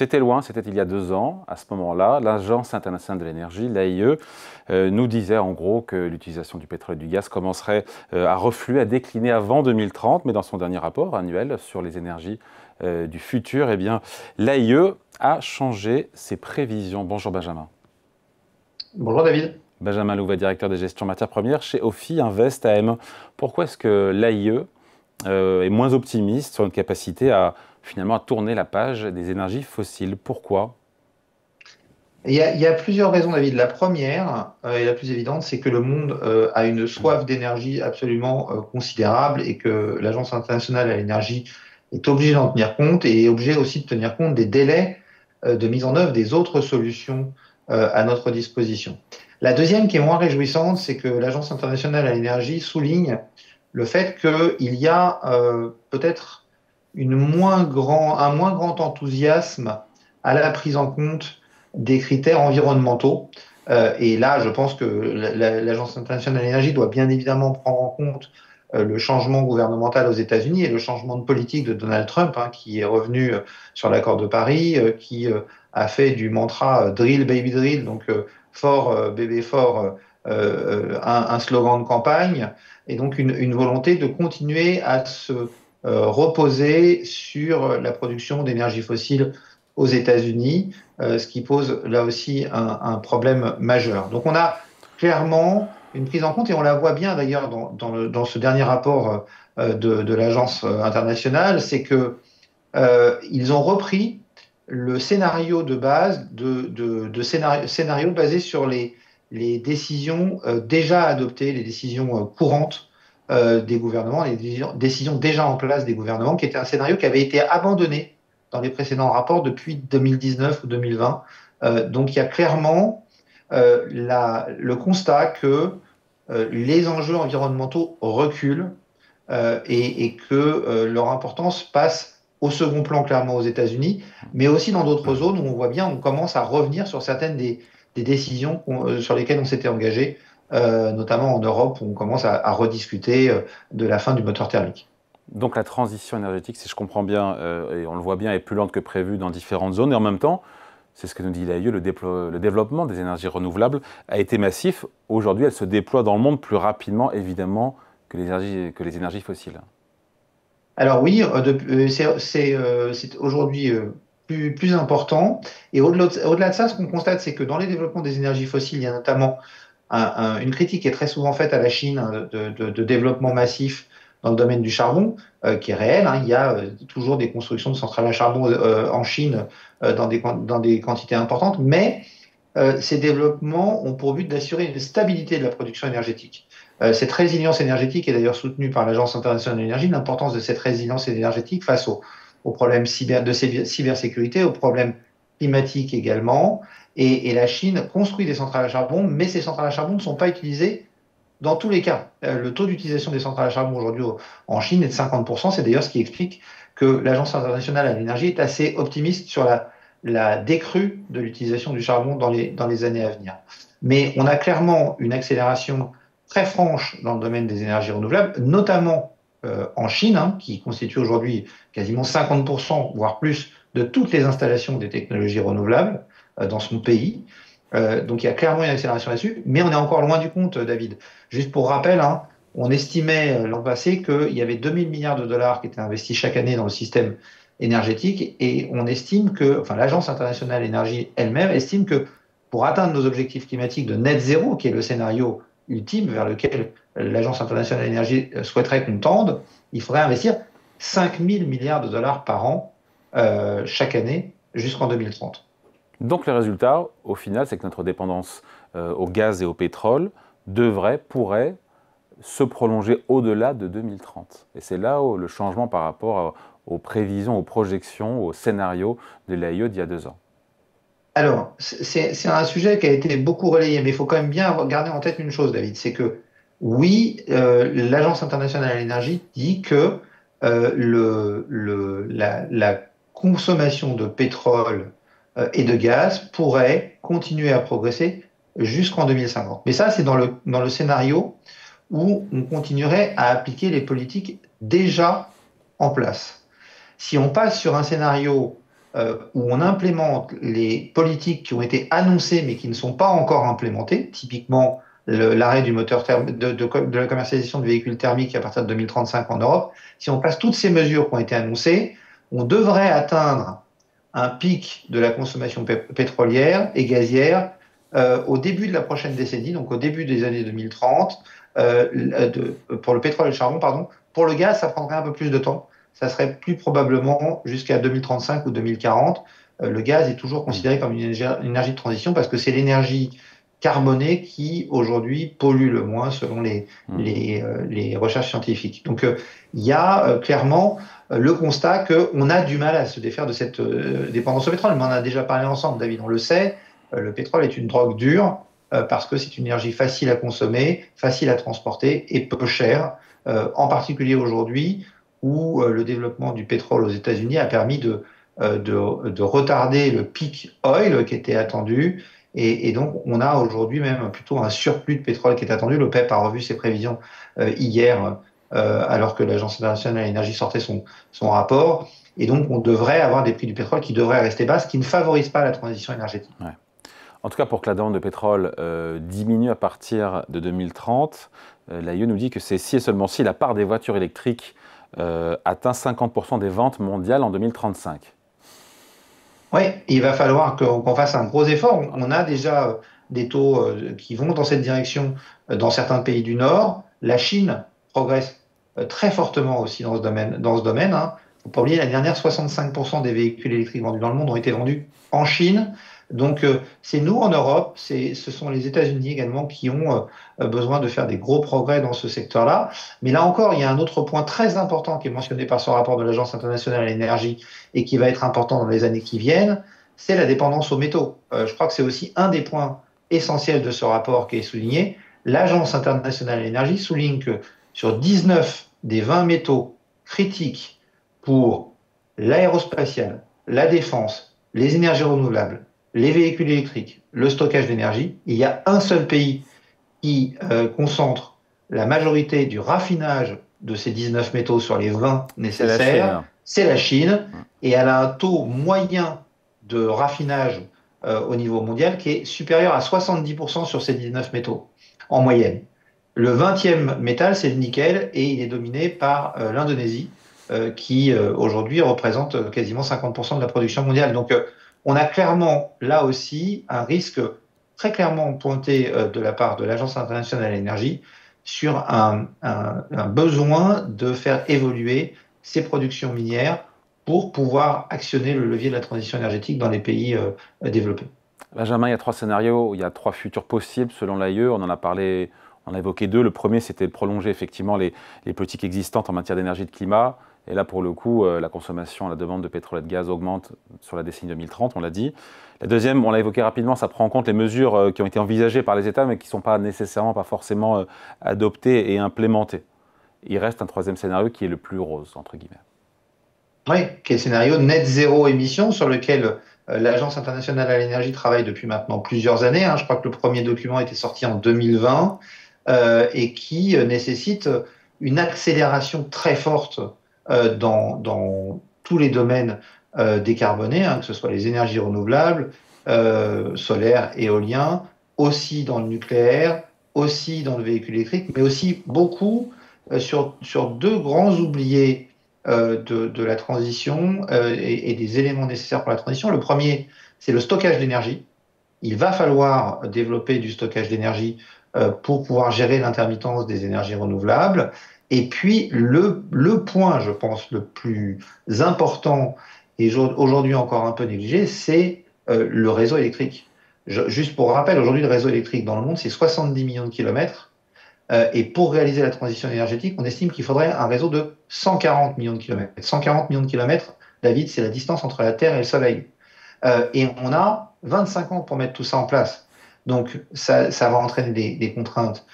C'était loin, c'était il y a 2 ans. À ce moment-là, l'Agence internationale de l'énergie, l'AIE, nous disait en gros que l'utilisation du pétrole et du gaz commencerait à refluer, à décliner avant 2030. Mais dans son dernier rapport annuel sur les énergies du futur, eh bien, l'AIE a changé ses prévisions. Bonjour Benjamin. Bonjour David. Benjamin Louvet, directeur des gestions matières premières chez OFI Invest AM. Pourquoi est-ce que l'AIE est moins optimiste sur notre capacité à finalement à tourner la page des énergies fossiles? Pourquoi? Il y a plusieurs raisons, David. La première, et la plus évidente, c'est que le monde a une soif d'énergie absolument considérable et que l'Agence internationale à l'énergie est obligée d'en tenir compte et est obligée aussi de tenir compte des délais de mise en œuvre des autres solutions à notre disposition. La deuxième, qui est moins réjouissante, c'est que l'Agence internationale à l'énergie souligne le fait qu'il y a peut-être un moins grand enthousiasme à la prise en compte des critères environnementaux. Et là, je pense que l'Agence internationale de l'énergie doit bien évidemment prendre en compte le changement gouvernemental aux États-Unis et le changement de politique de Donald Trump, hein, qui est revenu sur l'accord de Paris, qui a fait du mantra Drill Baby Drill, donc fort bébé fort, un slogan de campagne, et donc une volonté de continuer à se reposer sur la production d'énergie fossile aux États-Unis, ce qui pose là aussi un problème majeur. Donc on a clairement une prise en compte, et on la voit bien d'ailleurs dans ce dernier rapport de l'agence internationale, c'est que ils ont repris le scénario de base scénario basé sur les décisions déjà adoptées, les décisions courantes des gouvernements, les décisions déjà en place des gouvernements, qui était un scénario qui avait été abandonné dans les précédents rapports depuis 2019 ou 2020. Donc il y a clairement le constat que les enjeux environnementaux reculent et que leur importance passe au second plan clairement aux États-Unis, mais aussi dans d'autres zones où on voit bien, on commence à revenir sur certaines des décisions sur lesquelles on s'était engagé, notamment en Europe, où on commence à rediscuter de la fin du moteur thermique. Donc la transition énergétique, si je comprends bien, et on le voit bien, est plus lente que prévu dans différentes zones. Et en même temps, c'est ce que nous dit l'AIE, le développement des énergies renouvelables a été massif. Aujourd'hui, elle se déploie dans le monde plus rapidement, évidemment, que les énergies fossiles. Alors oui, c'est aujourd'hui plus important. Et au-delà de ça, ce qu'on constate, c'est que dans les développements des énergies fossiles, il y a notamment une critique qui est très souvent faite à la Chine, hein, de développement massif dans le domaine du charbon, qui est réel, hein. Il y a toujours des constructions de centrales à charbon en Chine dans des quantités importantes, mais ces développements ont pour but d'assurer une stabilité de la production énergétique. Cette résilience énergétique est d'ailleurs soutenue par l'Agence internationale de l'énergie, l'importance de cette résilience énergétique face aux problèmes de cybersécurité, aux problèmes climatiques également. Et la Chine construit des centrales à charbon, mais ces centrales à charbon ne sont pas utilisées dans tous les cas. Le taux d'utilisation des centrales à charbon aujourd'hui en Chine est de 50%. C'est d'ailleurs ce qui explique que l'Agence internationale à l'énergie est assez optimiste sur la décrue de l'utilisation du charbon dans les années à venir. Mais on a clairement une accélération très franche dans le domaine des énergies renouvelables, notamment en Chine, hein, qui constitue aujourd'hui quasiment 50%, voire plus, de toutes les installations des technologies renouvelables dans son pays. Donc il y a clairement une accélération là-dessus, mais on est encore loin du compte, David. Juste pour rappel, hein, on estimait l'an passé qu'il y avait 2000 milliards de dollars qui étaient investis chaque année dans le système énergétique, et on estime que, enfin l'Agence internationale de l'énergie elle-même estime que pour atteindre nos objectifs climatiques de net zéro, qui est le scénario ultime vers lequel l'Agence internationale de l'énergie souhaiterait qu'on tende, il faudrait investir 5000 milliards de dollars par an chaque année jusqu'en 2030. Donc le résultat, au final, c'est que notre dépendance au gaz et au pétrole pourrait se prolonger au-delà de 2030. Et c'est là où le changement par rapport aux prévisions, aux projections, aux scénarios de l'AIE d'il y a 2 ans. Alors, c'est un sujet qui a été beaucoup relayé, mais il faut quand même bien garder en tête une chose, David, c'est que oui, l'Agence internationale de l'énergie dit que la consommation de pétrole et de gaz pourrait continuer à progresser jusqu'en 2050. Mais ça, c'est dans le scénario où on continuerait à appliquer les politiques déjà en place. Si on passe sur un scénario où on implémente les politiques qui ont été annoncées mais qui ne sont pas encore implémentées, typiquement l'arrêt du moteur de la commercialisation de véhicules thermiques à partir de 2035 en Europe, si on passe toutes ces mesures qui ont été annoncées, on devrait atteindre un pic de la consommation pétrolière et gazière au début de la prochaine décennie, donc au début des années 2030, pour le pétrole et le charbon, pardon. Pour le gaz, ça prendrait un peu plus de temps. Ça serait plus probablement jusqu'à 2035 ou 2040. Le gaz est toujours considéré comme une énergie de transition parce que c'est l'énergie carbonée qui, aujourd'hui, pollue le moins selon les recherches scientifiques. Donc, il y a clairement le constat qu'on a du mal à se défaire de cette dépendance au pétrole. Mais on en a déjà parlé ensemble, David, on le sait. Le pétrole est une drogue dure parce que c'est une énergie facile à consommer, facile à transporter et peu chère, en particulier aujourd'hui où le développement du pétrole aux États-Unis a permis de retarder le peak oil qui était attendu. Et donc, on a aujourd'hui même plutôt un surplus de pétrole qui est attendu. L'OPEP a revu ses prévisions hier, alors que l'Agence internationale de l'énergie sortait son rapport. Et donc, on devrait avoir des prix du pétrole qui devraient rester bas, ce qui ne favorise pas la transition énergétique. Ouais. En tout cas, pour que la demande de pétrole diminue à partir de 2030, l'AIE nous dit que c'est si et seulement si la part des voitures électriques atteint 50% des ventes mondiales en 2035. Oui, il va falloir qu'on fasse un gros effort. On a déjà des taux qui vont dans cette direction dans certains pays du Nord. La Chine progresse très fortement aussi dans ce domaine, hein. Faut pas oublier, l'année dernière, 65% des véhicules électriques vendus dans le monde ont été vendus en Chine. Donc, c'est nous en Europe, ce sont les États-Unis également qui ont besoin de faire des gros progrès dans ce secteur-là. Mais là encore, il y a un autre point très important qui est mentionné par ce rapport de l'Agence internationale de l'énergie et qui va être important dans les années qui viennent, c'est la dépendance aux métaux. Je crois que c'est aussi un des points essentiels de ce rapport qui est souligné. L'Agence internationale de l'énergie souligne que sur 19 des 20 métaux critiques pour l'aérospatiale, la défense, les énergies renouvelables, les véhicules électriques, le stockage d'énergie, il y a un seul pays qui concentre la majorité du raffinage de ces 19 métaux sur les 20 nécessaires, c'est la Chine, et elle a un taux moyen de raffinage au niveau mondial qui est supérieur à 70% sur ces 19 métaux, en moyenne. Le 20e métal, c'est le nickel, et il est dominé par l'Indonésie, qui aujourd'hui représente quasiment 50% de la production mondiale. Donc, on a clairement, là aussi, un risque très clairement pointé de la part de l'Agence internationale de l'énergie sur un besoin de faire évoluer ces productions minières pour pouvoir actionner le levier de la transition énergétique dans les pays développés. Benjamin, il y a 3 scénarios, il y a 3 futurs possibles selon l'AIE. On en a parlé, on a évoqué 2. Le premier, c'était de prolonger effectivement les politiques existantes en matière d'énergie et de climat. Et là, pour le coup, la consommation, la demande de pétrole et de gaz augmente sur la décennie 2030, on l'a dit. La deuxième, on l'a évoqué rapidement, ça prend en compte les mesures qui ont été envisagées par les États, mais qui ne sont pas nécessairement, pas forcément adoptées et implémentées. Il reste un troisième scénario qui est le plus rose, entre guillemets. Oui, qui est le scénario net zéro émission sur lequel l'Agence internationale à l'énergie travaille depuis maintenant plusieurs années, hein. Je crois que le premier document était sorti en 2020 et qui nécessite une accélération très forte dans tous les domaines décarbonés, hein, que ce soit les énergies renouvelables, solaire, éolien, aussi dans le nucléaire, aussi dans le véhicule électrique, mais aussi beaucoup sur deux grands oubliés de la transition et des éléments nécessaires pour la transition. Le premier, c'est le stockage d'énergie. Il va falloir développer du stockage d'énergie pour pouvoir gérer l'intermittence des énergies renouvelables. Et puis, le point, je pense, le plus important et aujourd'hui encore un peu négligé, c'est le réseau électrique. Juste pour rappel, aujourd'hui, le réseau électrique dans le monde, c'est 70 millions de kilomètres. Et pour réaliser la transition énergétique, on estime qu'il faudrait un réseau de 140 millions de kilomètres. 140 millions de kilomètres, David, c'est la distance entre la Terre et le Soleil. Et on a 25 ans pour mettre tout ça en place. Donc, ça va entraîner des contraintes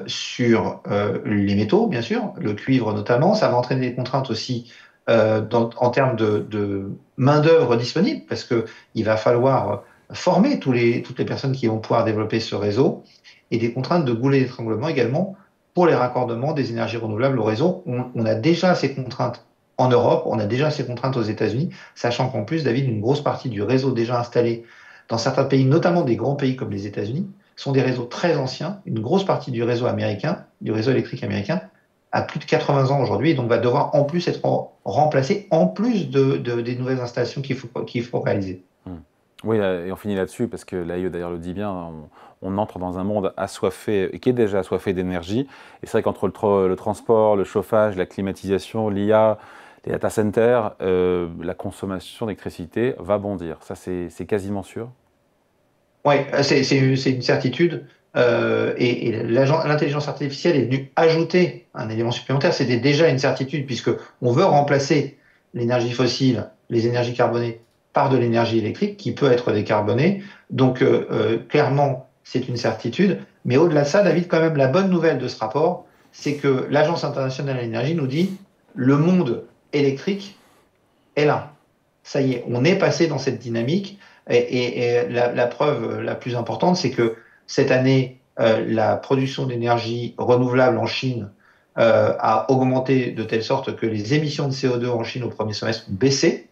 sur les métaux, bien sûr, le cuivre notamment. Ça va entraîner des contraintes aussi en termes de main-d'œuvre disponible, parce qu'il va falloir former toutes les personnes qui vont pouvoir développer ce réseau, et des contraintes de goulet d'étranglement également pour les raccordements des énergies renouvelables au réseau. On a déjà ces contraintes en Europe, on a déjà ces contraintes aux États-Unis, sachant qu'en plus, David, une grosse partie du réseau déjà installé dans certains pays, notamment des grands pays comme les États-Unis, sont des réseaux très anciens. Une grosse partie du réseau américain, du réseau électrique américain, a plus de 80 ans aujourd'hui, et donc va devoir en plus être remplacé, en plus des nouvelles installations qu'il faut réaliser. Oui, et on finit là-dessus, parce que l'AIE d'ailleurs le dit bien, on entre dans un monde assoiffé, et qui est déjà assoiffé d'énergie. Et c'est vrai qu'entre le transport, le chauffage, la climatisation, l'IA, les data centers, la consommation d'électricité va bondir. Ça, c'est quasiment sûr. Oui, c'est une certitude. Et l'intelligence artificielle est venue ajouter un élément supplémentaire. C'était déjà une certitude, puisque on veut remplacer l'énergie fossile, les énergies carbonées, par de l'énergie électrique qui peut être décarbonée. Donc, clairement, c'est une certitude. Mais au-delà de ça, David, quand même, la bonne nouvelle de ce rapport, c'est que l'Agence internationale de l'énergie nous dit le monde électrique est là. Ça y est, on est passé dans cette dynamique. Et la preuve la plus importante, c'est que cette année, la production d'énergie renouvelable en Chine a augmenté de telle sorte que les émissions de CO2 en Chine au premier semestre ont baissé.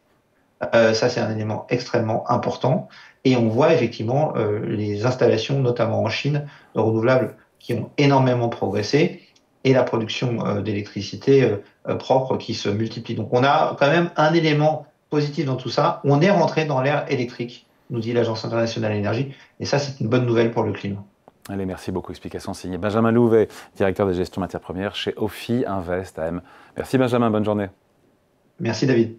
Ça, c'est un élément extrêmement important. Et on voit effectivement les installations, notamment en Chine, de renouvelables qui ont énormément progressé et la production d'électricité propre qui se multiplie. Donc on a quand même un élément positif dans tout ça. On est rentré dans l'ère électrique, nous dit l'Agence internationale de l'énergie. Et ça, c'est une bonne nouvelle pour le climat. Allez, merci beaucoup. Explication signée Benjamin Louvet, directeur de gestion matières premières chez OFI Invest AM. Merci Benjamin, bonne journée. Merci David.